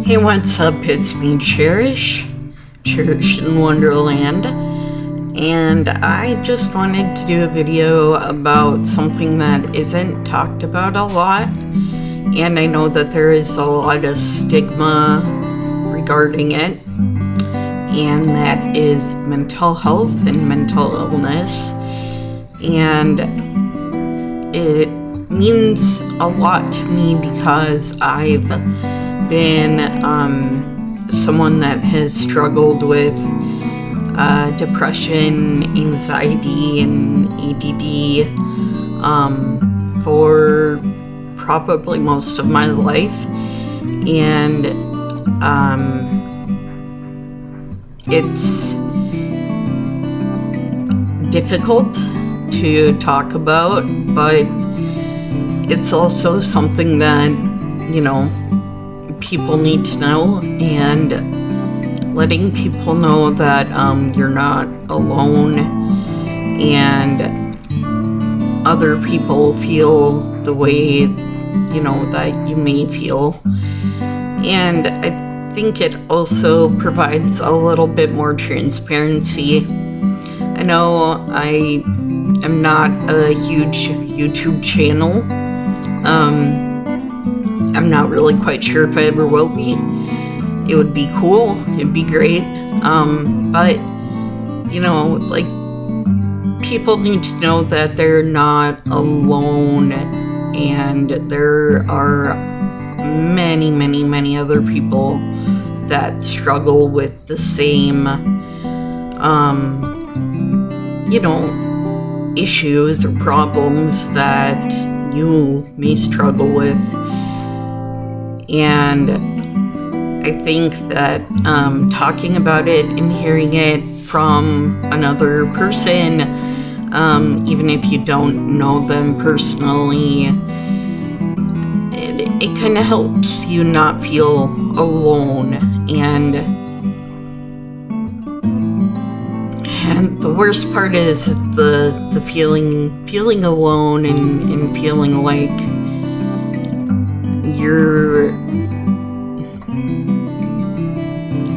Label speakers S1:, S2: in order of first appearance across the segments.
S1: Hey, what's up? It's me, cherish.in Wonderland, and I just wanted to do a video about something that isn't talked about a lot, and I know that there is a lot of stigma regarding it, and that is mental health and mental illness, and it means a lot to me because I've been someone that has struggled with depression, anxiety, and ADD for probably most of my life, and it's difficult to talk about, but it's also something that, you know, people need to know, and letting people know that you're not alone and other people feel the way, you know, that you may feel. And I think it also provides a little bit more transparency. I know I am not a huge YouTube channel. I'm not really quite sure if I ever will be. It would be cool, it'd be great, but, you know, like, people need to know that they're not alone, and there are many, many, many other people that struggle with the same, you know, issues or problems that you may struggle with. And I think that talking about it and hearing it from another person, even if you don't know them personally, it kind of helps you not feel alone. And the worst part is the feeling alone and feeling like you're,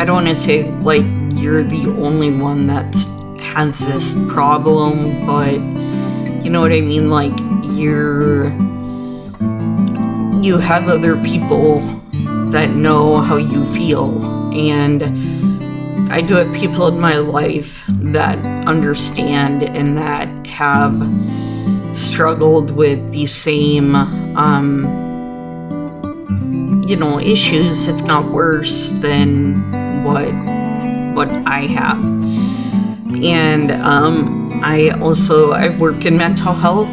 S1: I don't want to say like you're the only one that has this problem, but you know what I mean, like you have other people that know how you feel, and I do have people in my life that understand and that have struggled with the same you know, issues, if not worse than what I have. And I work in mental health.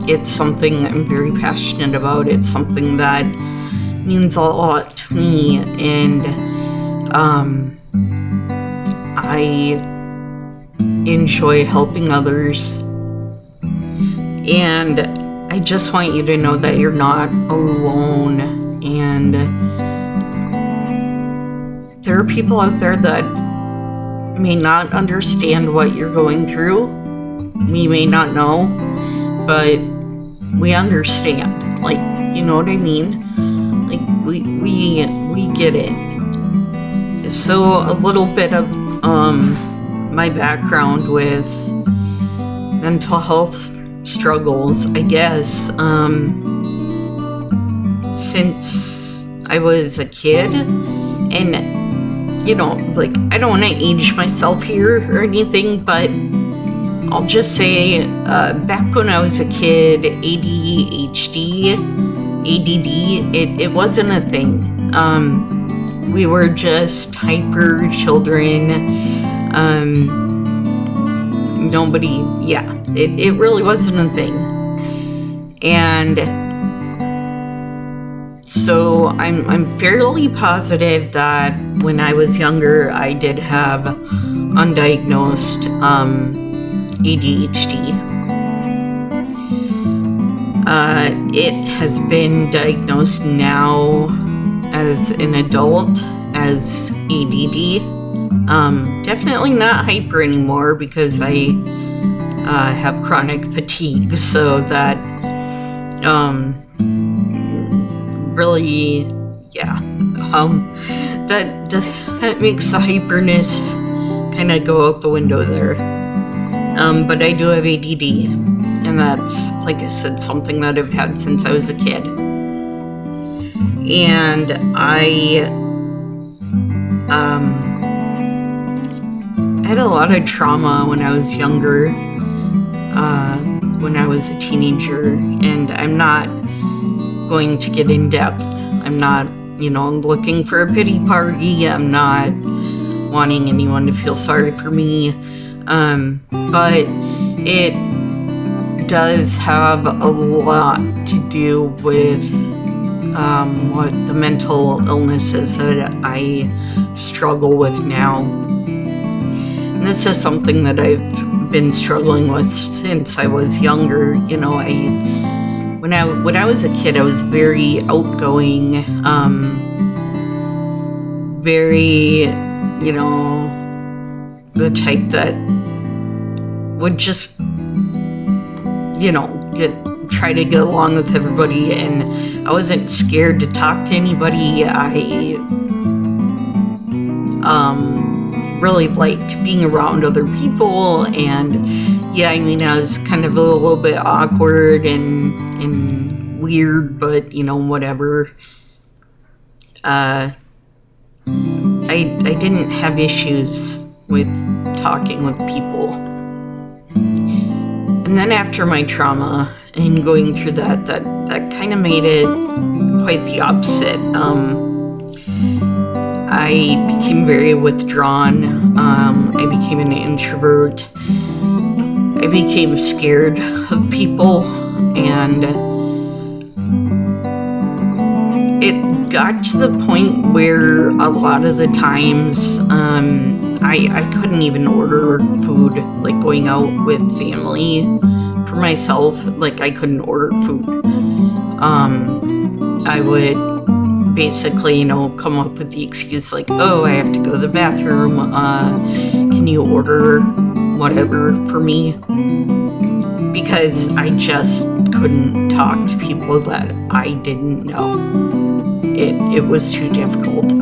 S1: It's something I'm very passionate about. It's something that means a lot to me, and I enjoy helping others, and I just want you to know that you're not alone, and there are people out there that may not understand what you're going through. We may not know, but we understand. Like, you know what I mean? Like, we get it. So a little bit of my background with mental health struggles, I guess, since I was a kid, and, you know, like, I don't want to age myself here or anything, but I'll just say, back when I was a kid, ADHD, ADD, it wasn't a thing. We were just hyper children. It really wasn't a thing. And so I'm fairly positive that when I was younger, I did have undiagnosed ADHD. It has been diagnosed now as an adult as ADD. Definitely not hyper anymore because I have chronic fatigue, so that really, yeah, That makes the hyperness kind of go out the window there. But I do have ADD, and that's, like I said, something that I've had since I was a kid. And I had a lot of trauma when I was younger, when I was a teenager, and I'm not going to get in depth. I'm not, looking for a pity party. I'm not wanting anyone to feel sorry for me. But it does have a lot to do with what the mental illnesses that I struggle with now. And this is something that I've been struggling with since I was younger. When I was a kid, I was very outgoing, very, the type that would just, try to get along with everybody, and I wasn't scared to talk to anybody. I really liked being around other people, and I was kind of a little bit awkward and weird, but whatever. I didn't have issues with talking with people. And then after my trauma and going through that kind of made it quite the opposite. I became very withdrawn. I became an introvert. I became scared of people, and it got to the point where a lot of the times I couldn't even order food, like going out with family for myself. Like, I couldn't order food. I would basically, come up with the excuse like, oh, I have to go to the bathroom. Can you order whatever for me? Because I just couldn't talk to people that I didn't know. It was too difficult.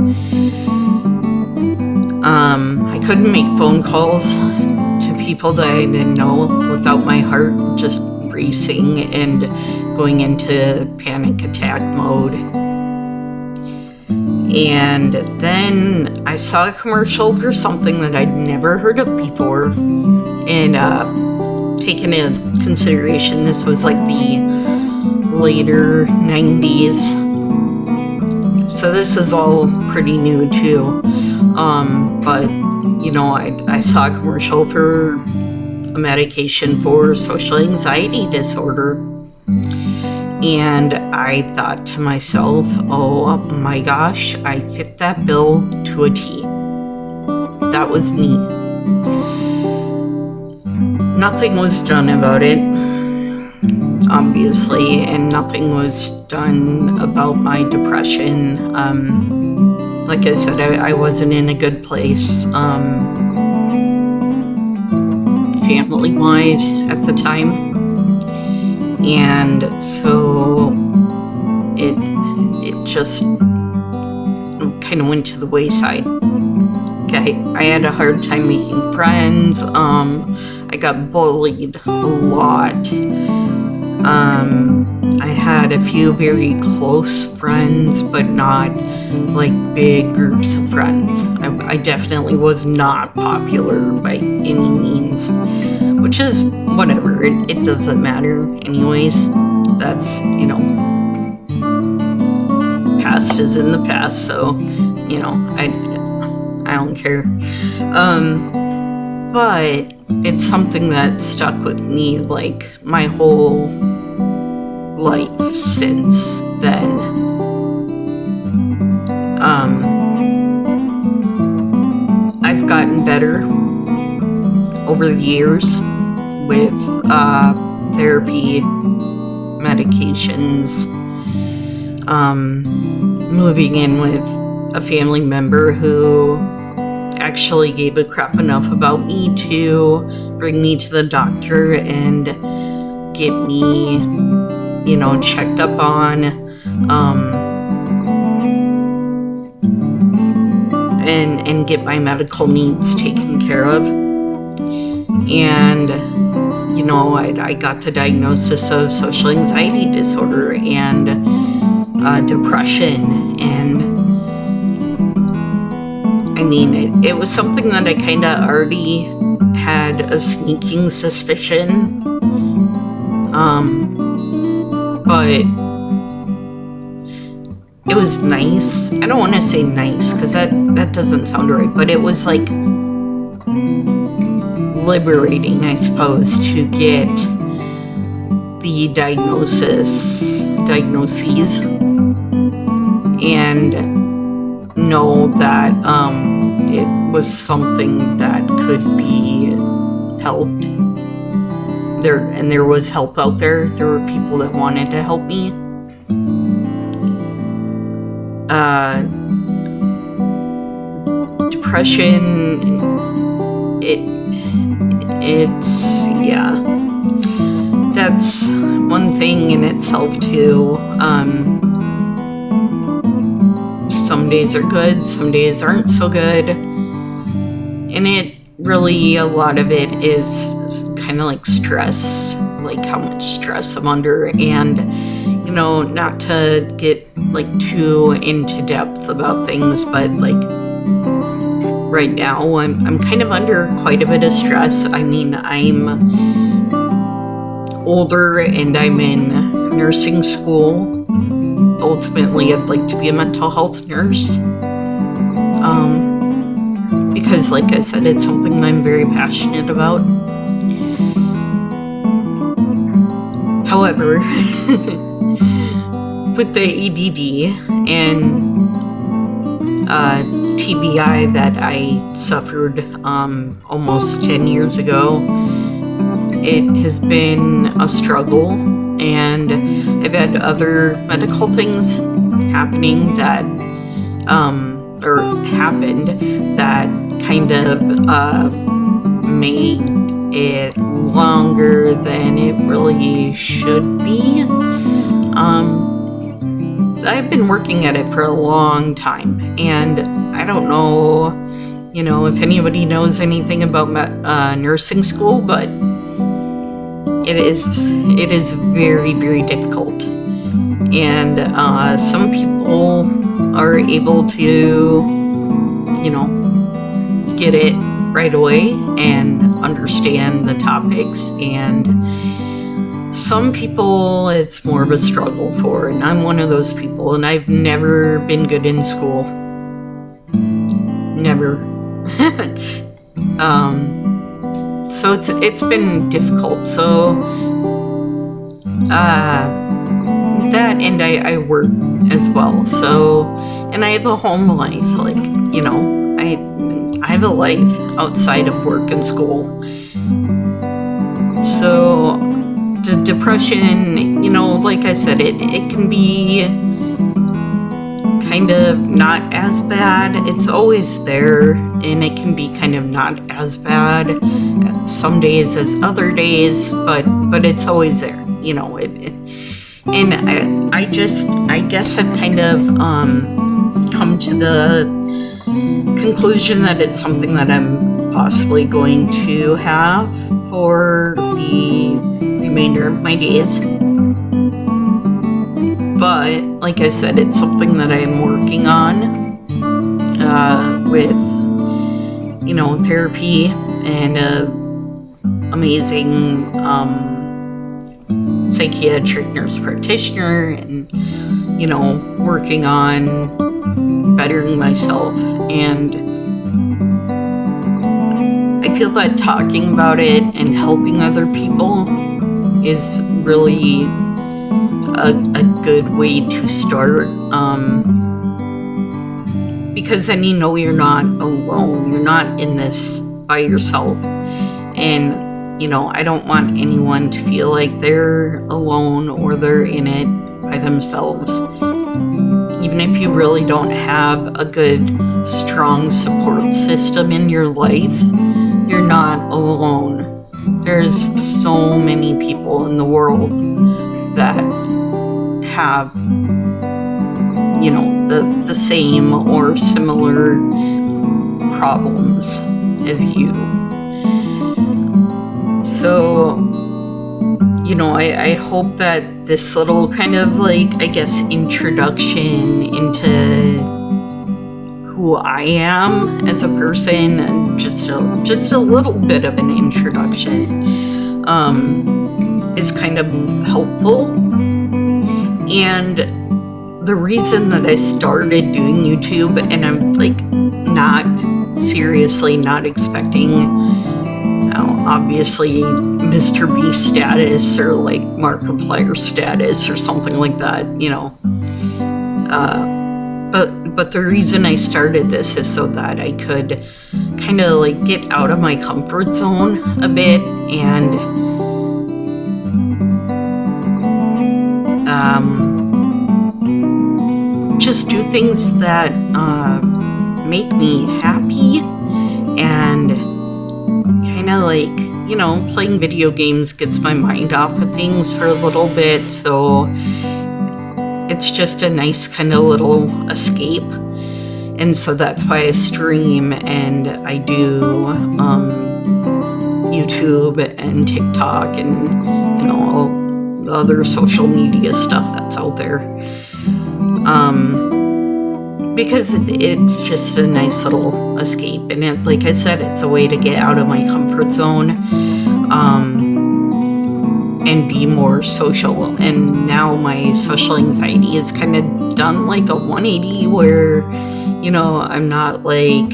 S1: I couldn't make phone calls to people that I didn't know without my heart just racing and going into panic attack mode. And then I saw a commercial for something that I'd never heard of before, and taken into consideration, this was like the later 90s, so this was all pretty new too. But I saw a commercial for a medication for social anxiety disorder, and I thought to myself, oh my gosh, I fit that bill to a T. That was me. Nothing was done about it, obviously, and nothing was done about my depression. Like I said, I wasn't in a good place, family-wise at the time. And so it just kind of went to the wayside. Okay, I had a hard time making friends. I got bullied a lot. I had a few very close friends, but not like big groups of friends. I definitely was not popular by any means, which is whatever. It doesn't matter anyways. That's, past is in the past, so, I don't care. But it's something that stuck with me like my whole life since then. I've gotten better over the years with therapy, medications, moving in with a family member who actually gave a crap enough about me to bring me to the doctor and get me, checked up on. and get my medical needs taken care of. And, you know, I got the diagnosis of social anxiety disorder and depression. And I mean, it was something that I kind of already had a sneaking suspicion. But it was nice. I don't want to say nice because that doesn't sound right, but it was like liberating, I suppose, to get the diagnoses and know that it was something that could be helped. There was help out there. There were people that wanted to help me. Depression, it's yeah, that's one thing in itself too. Some days are good, some days aren't so good, and it really, a lot of it is kind of like stress, like how much stress I'm under. And, you know, not to get like too into depth about things, but like right now I'm kind of under quite a bit of stress. I mean, I'm older and I'm in nursing school. Ultimately, I'd like to be a mental health nurse. Because like I said, it's something I'm very passionate about. However, with the ADD and TBI that I suffered almost 10 years ago, it has been a struggle, and I've had other medical things happening that happened that kind of made it longer than it really should be. I've been working at it for a long time, and I don't know, you know, if anybody knows anything about nursing school, but it is very, very difficult. And some people are able to, you know, get it right away and understand the topics, and some people it's more of a struggle for, and I'm one of those people, and I've never been good in school. Never. So it's been difficult. So that, and I work as well. So, and I have a home life, like, you know, I have a life outside of work and school. So the depression, you know, like I said, it can be kind of not as bad. It's always there, and it can be kind of not as bad some days as other days, but it's always there, you know. And I guess I've kind of come to the conclusion that it's something that I'm possibly going to have for the remainder of my days. But like I said, it's something that I'm working on with, you know, therapy and amazing psychiatric nurse practitioner, and, you know, working on bettering myself. And I feel that talking about it and helping other people is really a good way to start, because then you know you're not alone, you're not in this by yourself. And, you know, I don't want anyone to feel like they're alone or they're in it by themselves. Even if you really don't have a good, strong support system in your life, you're not alone. There's so many people in the world that have, you know, the same or similar problems as you. So, you know, I hope that this little kind of like, I guess, introduction into who I am as a person, and just a little bit of an introduction, is kind of helpful. And the reason that I started doing YouTube, and I'm like not expecting, obviously Mr. Beast status or like Markiplier status or something like that, you know. But the reason I started this is so that I could kind of like get out of my comfort zone a bit and just do things that make me happy, and kind of like, you know, playing video games gets my mind off of things for a little bit, so it's just a nice kind of little escape. And so that's why I stream and I do YouTube and TikTok and, you know, all the other social media stuff that's out there. Because it's just a nice little escape, and it, like I said, it's a way to get out of my comfort zone, and be more social. And now my social anxiety is kind of done like a 180, where, you know, I'm not like,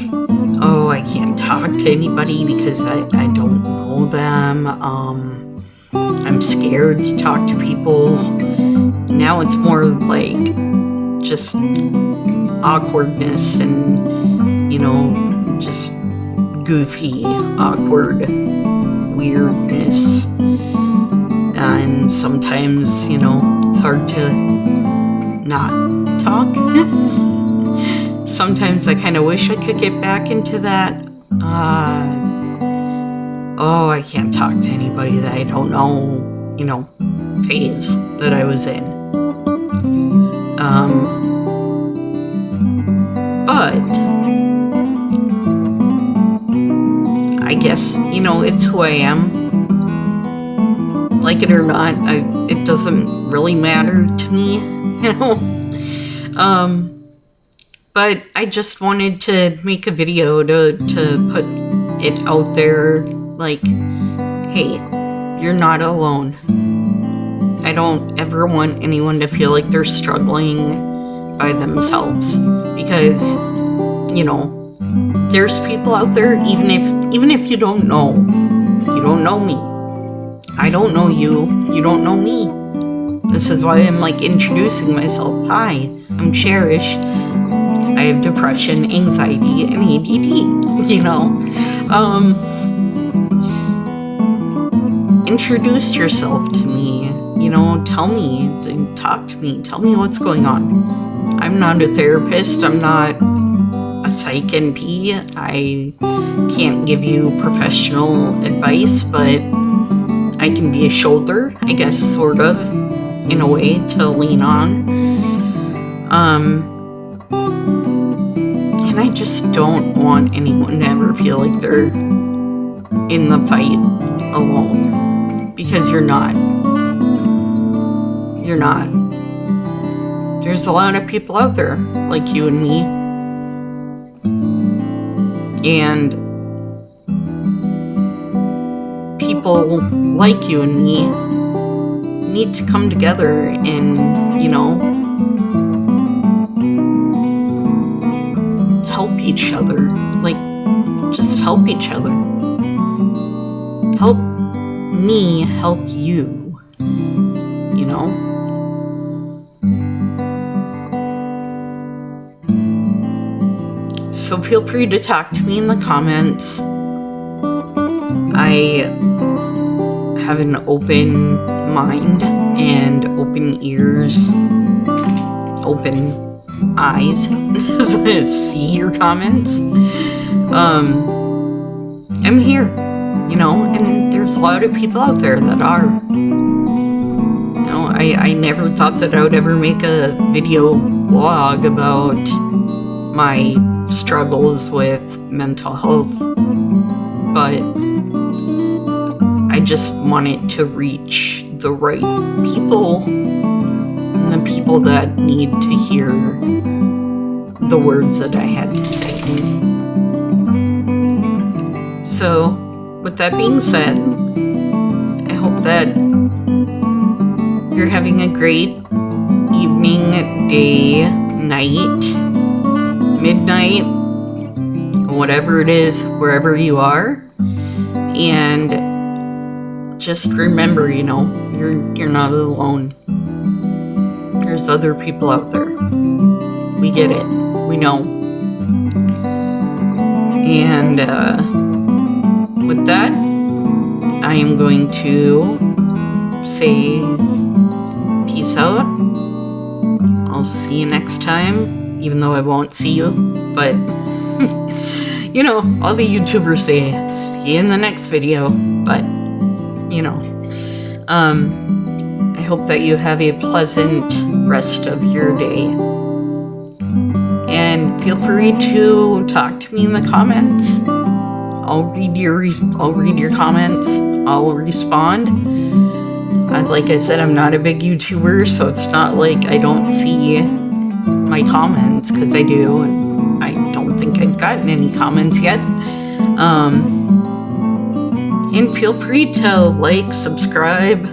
S1: oh, I can't talk to anybody because I don't know them. I'm scared to talk to people. Now it's more like just awkwardness and, you know, just goofy, awkward weirdness. And sometimes, you know, it's hard to not talk. Sometimes I kind of wish I could get back into that, oh, I can't talk to anybody that I don't know, you know, phase that I was in. But I guess, you know, it's who I am. Like it or not, it doesn't really matter to me, you know. But I just wanted to make a video to put it out there, like, hey, you're not alone. I don't ever want anyone to feel like they're struggling by themselves, because, you know, there's people out there, even if you don't know me. I don't know you, you don't know me. This is why I'm like introducing myself. Hi, I'm Cherish. I have depression, anxiety, and ADD, you know. Introduce yourself to me, you know, tell me, talk to me, tell me what's going on. I'm not a therapist, I'm not a psych NP, I can't give you professional advice, but I can be a shoulder, I guess, sort of, in a way, to lean on. And I just don't want anyone to ever feel like they're in the fight alone, because you're not. You're not. There's a lot of people out there like you and me, and people like you and me need to come together and, you know, help each other. Like, just help each other. Help me help you, you know? So feel free to talk to me in the comments. I have an open mind and open ears, open eyes to see your comments. I'm here, you know, and there's a lot of people out there that are. You know, I never thought that I would ever make a video blog about my struggles with mental health, but I just want it to reach the right people, and the people that need to hear the words that I had to say. So, with that being said, I hope that you're having a great evening, day, night, midnight, whatever it is, wherever you are. And just remember, you're not alone. There's other people out there. We get it. We know. And with that, I am going to say peace out. I'll see you next time, even though I won't see you. But, all the YouTubers say, see you in the next video. But, I hope that you have a pleasant rest of your day. And feel free to talk to me in the comments. I'll read your comments. I'll respond. Like I said, I'm not a big YouTuber, so it's not like I don't see my comments, because I do. And I don't think I've gotten any comments yet. And feel free to like, subscribe.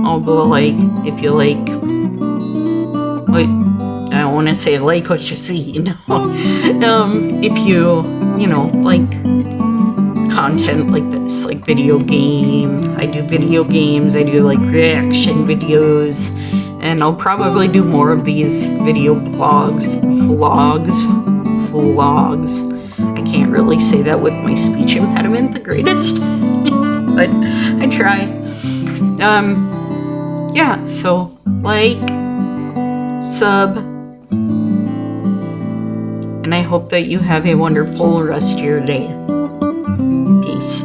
S1: I'll go like if you like. Wait, I don't want to say like what you see. No. If you like content like this, like video game. I do video games. I do like reaction videos, and I'll probably do more of these video vlogs. I can't really say that with my speech impediment the greatest, but I try. Yeah, so like, sub, and I hope that you have a wonderful rest of your day. Peace.